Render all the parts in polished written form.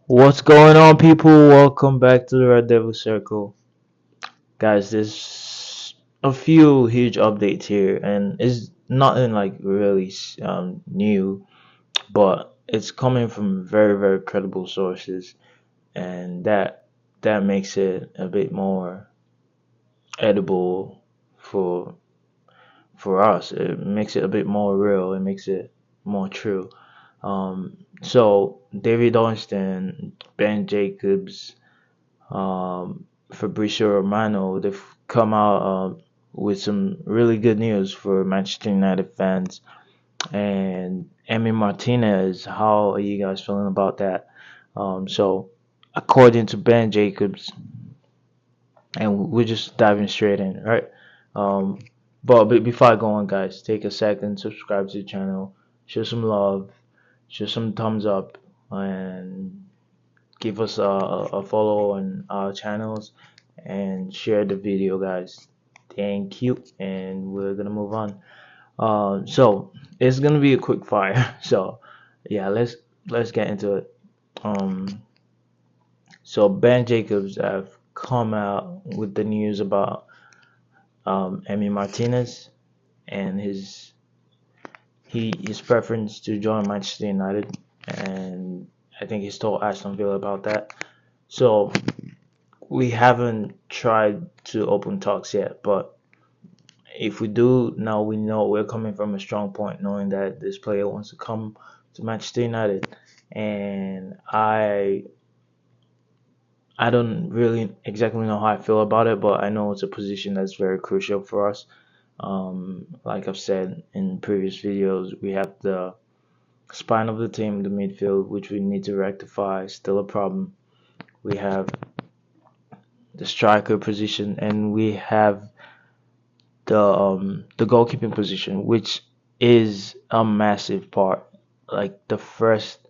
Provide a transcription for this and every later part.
What's going on, people? Welcome back to the Red Devil Circle. Guys, there's a few huge updates here, and it's nothing like really new, but it's coming from very, very credible sources, and that makes it a bit more edible for for us. It makes it a bit more real. It makes it more true. So David Ornstein, Ben Jacobs, Fabrizio Romano, they've come out with some really good news for Manchester United fans. And Emi Martinez, how are you guys feeling about that? So, according to Ben Jacobs, and we're just diving straight in, right? Um, but before I go on, guys, take a second, subscribe to the channel, show some love, show some thumbs up, and give us a follow on our channels and share the video, guys. Thank you, and we're gonna move on. So it's gonna be a quick fire. So yeah, let's get into it. Um, so Ben Jacobs have come out with the news about Emi Martinez and his preference to join Manchester United, and I think he's told Aston Villa about that. So we haven't tried to open talks yet, but if we do, now we know we're coming from a strong point, knowing that this player wants to come to Manchester United, and I don't really exactly know how I feel about it, but I know it's a position that's very crucial for us. Like I've said in previous videos, we have the spine of the team, the midfield, which we need to rectify. Still a problem. We have the striker position, and we have the goalkeeping position, which is a massive part. Like the first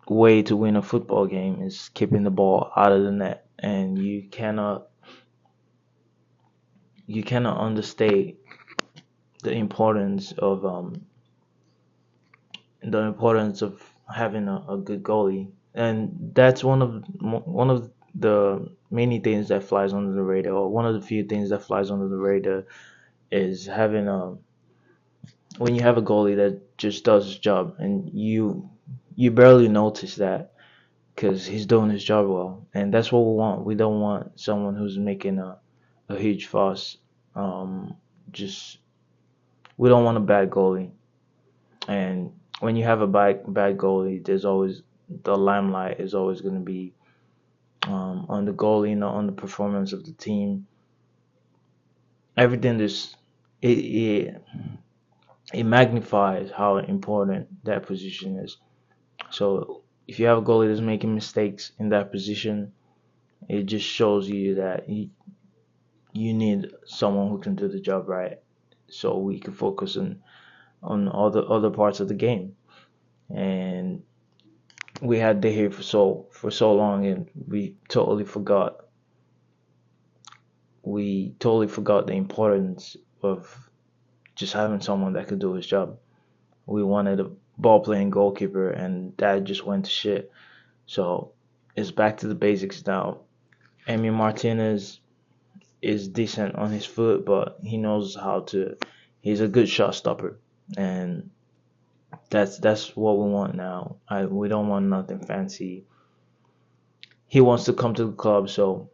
way to win a football game is keeping the ball out of the net, and you cannot understate the importance of having a good goalie, and that's one of the many things that flies under the radar, or one of the few things that flies under the radar is having a when you have a goalie that just does his job, and you barely notice that because he's doing his job well, and that's what we want. We don't want someone who's making a huge fuss. Um, just we don't want a bad goalie, and when you have a bad goalie, there's always the limelight is always going to be on the goalie, not on the performance of the team. Everything is it it magnifies how important that position is. So if you have a goalie that's making mistakes in that position, it just shows you that you need someone who can do the job right, so we can focus on all the other parts of the game. And we had De Gea for so long, and we totally forgot the importance of just having someone that could do his job. We wanted a ball playing goalkeeper, and that just went to shit. So it's back to the basics now. Emi Martinez is decent on his foot, but he knows how to. He's a good shot stopper, and that's what we want now. We don't want nothing fancy. He wants to come to the club, so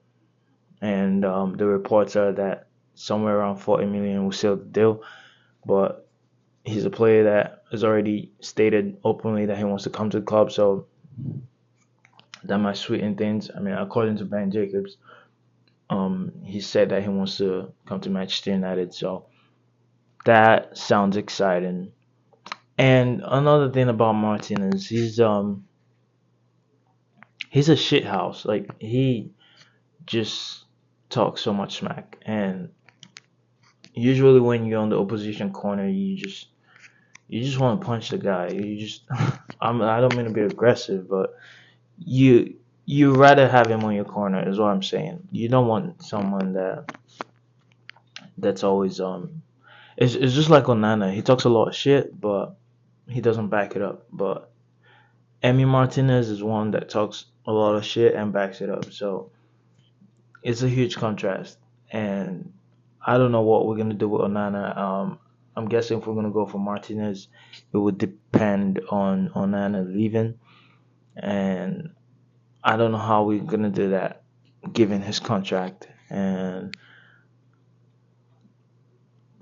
and the reports are that somewhere around 40 million will seal the deal. But he's a player that has already stated openly that he wants to come to the club, so that might sweeten things. I mean, according to Ben Jacobs, he said that he wants to come to Manchester United, so that sounds exciting. And another thing about Martinez, he's a shithouse. Like he just talks so much smack, and usually when you're on the opposition corner, you just want to punch the guy. You just I don't mean to be aggressive, but you rather have him on your corner is what I'm saying. You don't want someone that's always it's just like Onana. He talks a lot of shit, but he doesn't back it up. But Emi Martinez is one that talks a lot of shit and backs it up. So it's a huge contrast. And I don't know what we're gonna do with Onana. I'm guessing if we're gonna go for Martinez, it would depend on Onana leaving, and I don't know how we're gonna do that given his contract and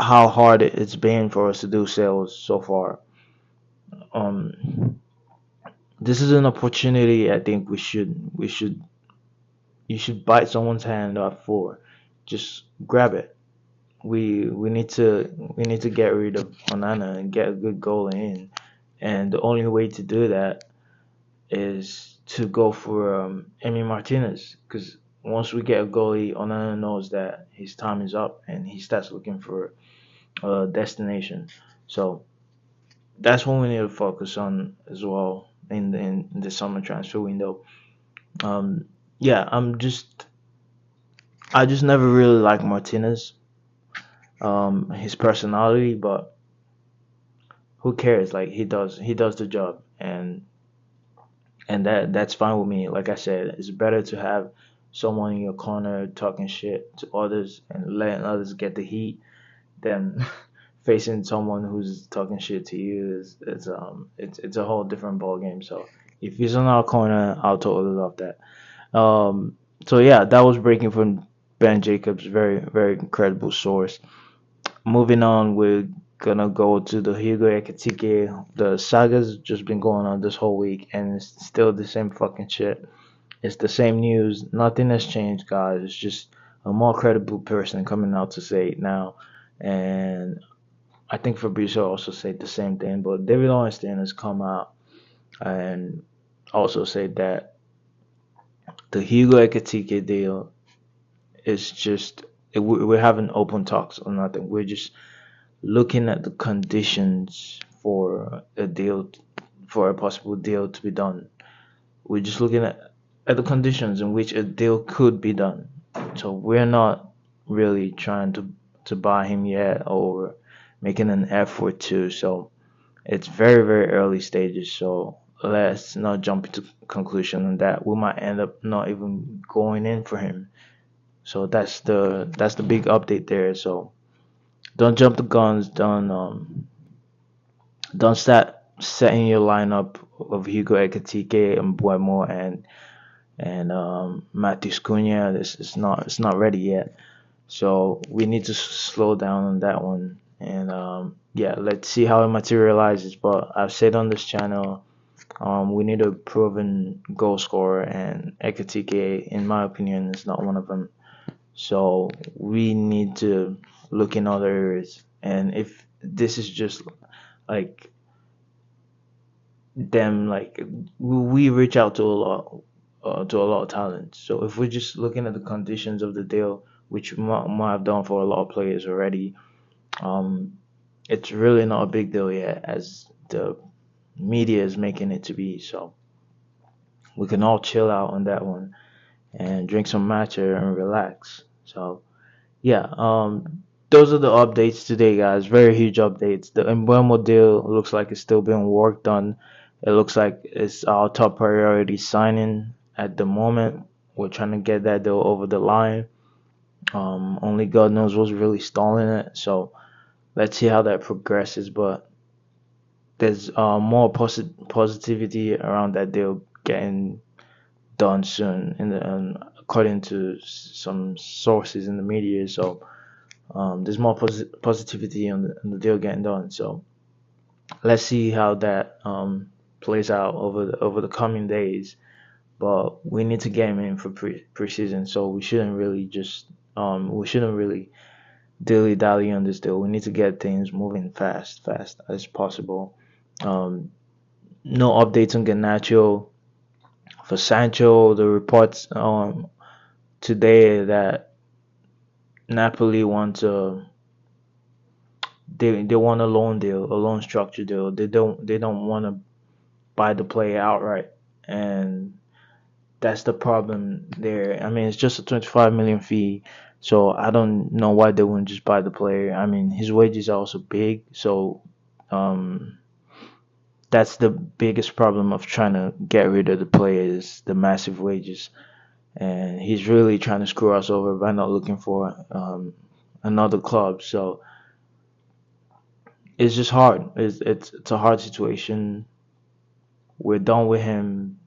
how hard it's been for us to do sales so far. Um, this is an opportunity. I think we should you should bite someone's hand off for. Just grab it. We need to get rid of Onana and get a good goal in, and the only way to do that is to go for Emi Martinez, because once we get a goalie, Onana knows that his time is up and he starts looking for a destination. So that's what we need to focus on as well in the summer transfer window. Um, yeah, I just never really liked Martinez, his personality, but who cares? Like he does the job, and that's fine with me. Like I said, it's better to have someone in your corner talking shit to others and letting others get the heat than facing someone who's talking shit to you. It's a whole different ball game. So if he's in our corner, I'll totally love that. So yeah, that was breaking from Ben Jacobs, very very incredible source. Moving on, we're gonna go to the Hugo Ekitike. The saga's just been going on this whole week, and it's still the same fucking shit. It's the same news. Nothing has changed, guys. It's just a more credible person coming out to say it now. And I think Fabrizio also said the same thing. But David Ornstein has come out and also said that the Hugo Ekitike deal is just we're having open talks or nothing. We're just looking at the conditions for a deal, for a possible deal to be done. We're just looking at the conditions in which a deal could be done. So we're not really trying to buy him yet or making an effort to. So it's very very early stages. So let's not jump into conclusion on that. We might end up not even going in for him. So that's the big update there. So don't jump the guns. Don't start setting your lineup of Hugo Ekitike and Buemo and Matheus Cunha. This is not it's not ready yet. So we need to slow down on that one. And yeah, let's see how it materializes. But I've said on this channel, we need a proven goal scorer, and Ekitike, in my opinion, is not one of them. So we need to look in other areas. And if this is just like them, like we reach out to a lot of talent. So if we're just looking at the conditions of the deal, which we might have done for a lot of players already, um, it's really not a big deal yet, as the media is making it to be. So we can all chill out on that one and drink some matcha and relax. So yeah, those are the updates today, guys. Very huge updates. The Emblemo deal looks like it's still being worked on. It looks like it's our top priority signing at the moment. We're trying to get that deal over the line. Only God knows what's really stalling it. So let's see how that progresses. But there's more positivity around that deal getting done soon, according to some sources in the media. So there's more positivity on the deal getting done. So let's see how that plays out over the coming days. But we need to get him in for preseason, so we shouldn't really dilly dally on this deal. We need to get things moving fast as possible. Um, no updates on Garnacho. For Sancho, the reports today that Napoli want to they want a loan deal, a loan structure deal. They don't want to buy the player outright, and that's the problem there. I mean, it's just a 25 million fee, so I don't know why they wouldn't just buy the player. I mean, his wages are also big, so um, that's the biggest problem of trying to get rid of the players, the massive wages. And he's really trying to screw us over by not looking for another club. So it's just hard. It's a hard situation. We're done with him.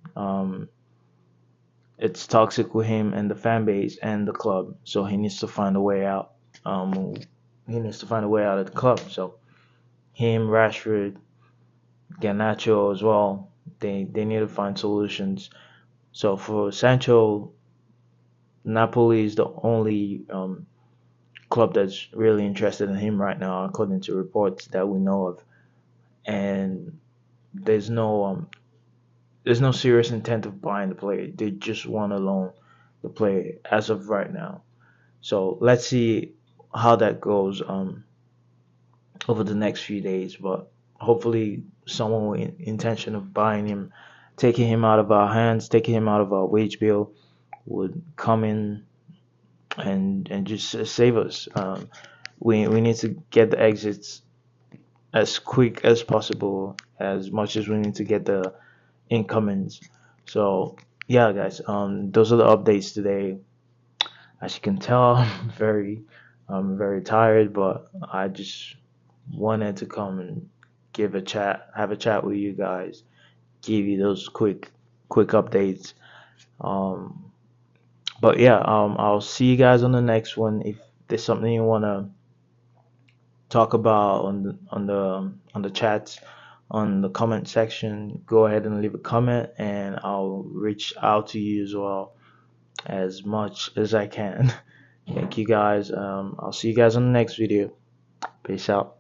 It's toxic with him and the fan base and the club. So he needs to find a way out. Um, he needs to find a way out of the club. So him, Rashford, Garnacho as well. They need to find solutions. So for Sancho, Napoli is the only club that's really interested in him right now, according to reports that we know of. And there's no um, there's no serious intent of buying the player. They just want to loan the player as of right now. So let's see how that goes over the next few days. But hopefully, someone with intention of buying him, taking him out of our hands, taking him out of our wage bill, would come in and just save us. We need to get the exits as quick as possible, as much as we need to get the incomings. So yeah, guys, those are the updates today. As you can tell, I'm very tired, but I just wanted to come and have a chat with you guys, give you those quick updates. Um, but yeah, I'll see you guys on the next one. If there's something you wanna talk about on the chats, on the comment section, go ahead and leave a comment, and I'll reach out to you as well as much as I can. Thank you guys. I'll see you guys on the next video. Peace out.